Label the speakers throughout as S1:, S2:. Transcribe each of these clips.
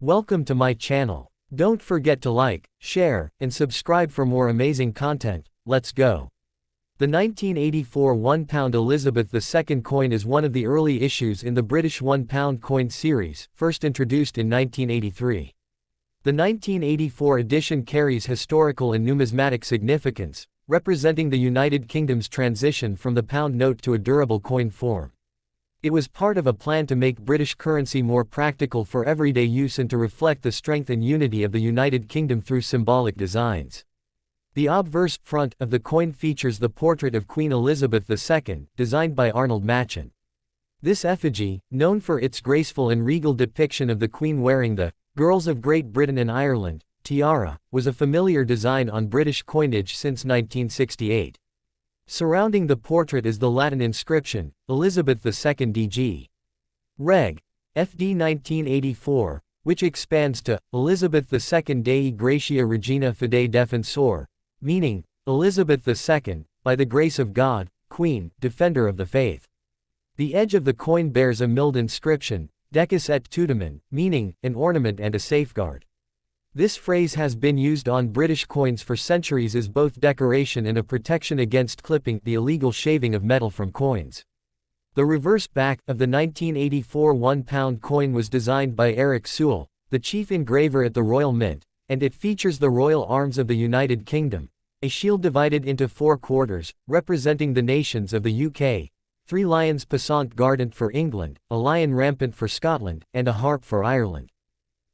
S1: Welcome to my channel. Don't forget to like, share, and subscribe for more amazing content. Let's go. The 1984 £1 Elizabeth II coin is one of the early issues in the British £1 coin series, first introduced in 1983. The 1984 edition carries historical and numismatic significance, representing the United Kingdom's transition from the pound note to a durable coin form. It was part of a plan to make British currency more practical for everyday use and to reflect the strength and unity of the United Kingdom through symbolic designs. The obverse front of the coin features the portrait of Queen Elizabeth II, designed by Arnold Machin. This effigy, known for its graceful and regal depiction of the Queen wearing the Girls of Great Britain and Ireland tiara, was a familiar design on British coinage since 1968. Surrounding the portrait is the Latin inscription, Elizabeth II D.G. Reg. FD 1984, which expands to, Elizabeth II Dei Gratia Regina Fidei Defensor, meaning, Elizabeth II, by the grace of God, Queen, Defender of the Faith. The edge of the coin bears a milled inscription, Decus et Tudamen, meaning, an ornament and a safeguard. This phrase has been used on British coins for centuries as both decoration and a protection against clipping, the illegal shaving of metal from coins. The reverse back of the 1984 £1 coin was designed by Eric Sewell, the chief engraver at the Royal Mint, and it features the royal arms of the United Kingdom, a shield divided into 4 quarters, representing the nations of the UK, 3 lions passant guardant for England, a lion rampant for Scotland, and a harp for Ireland.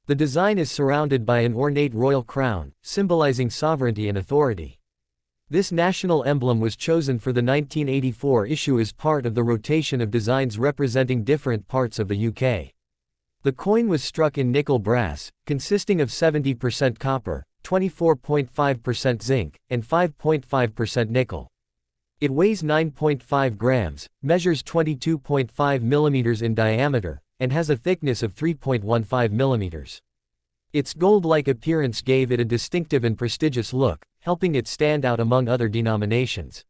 S1: The design is surrounded by an ornate royal crown, symbolizing sovereignty and authority. This national emblem was chosen for the 1984 issue as part of the rotation of designs representing different parts of the UK. The coin was struck in nickel brass, consisting of 70% copper, 24.5% zinc, and 5.5% nickel. It weighs 9.5 grams, measures 22.5 mm in diameter, and has a thickness of 3.15 mm. Its gold-like appearance gave it a distinctive and prestigious look, helping it stand out among other denominations.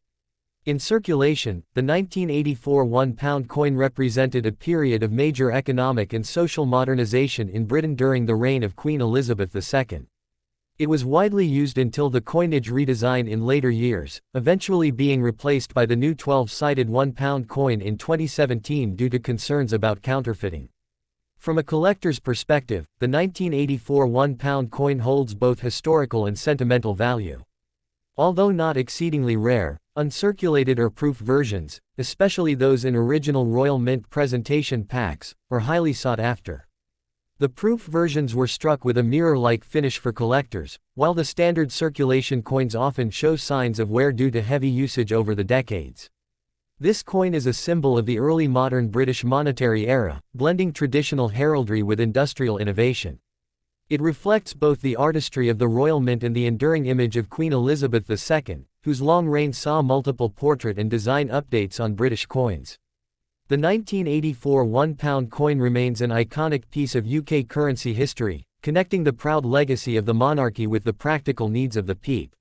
S1: In circulation, the 1984 £1 coin represented a period of major economic and social modernization in Britain during the reign of Queen Elizabeth II. It was widely used until the coinage redesign in later years, eventually being replaced by the new 12-sided £1 coin in 2017 due to concerns about counterfeiting. From a collector's perspective, the 1984 £1 coin holds both historical and sentimental value. Although not exceedingly rare, uncirculated or proof versions, especially those in original Royal Mint presentation packs, are highly sought after. The proof versions were struck with a mirror-like finish for collectors, while the standard circulation coins often show signs of wear due to heavy usage over the decades. This coin is a symbol of the early modern British monetary era, blending traditional heraldry with industrial innovation. It reflects both the artistry of the Royal Mint and the enduring image of Queen Elizabeth II, whose long reign saw multiple portrait and design updates on British coins. The 1984 £1 coin remains an iconic piece of UK currency history, connecting the proud legacy of the monarchy with the practical needs of the people.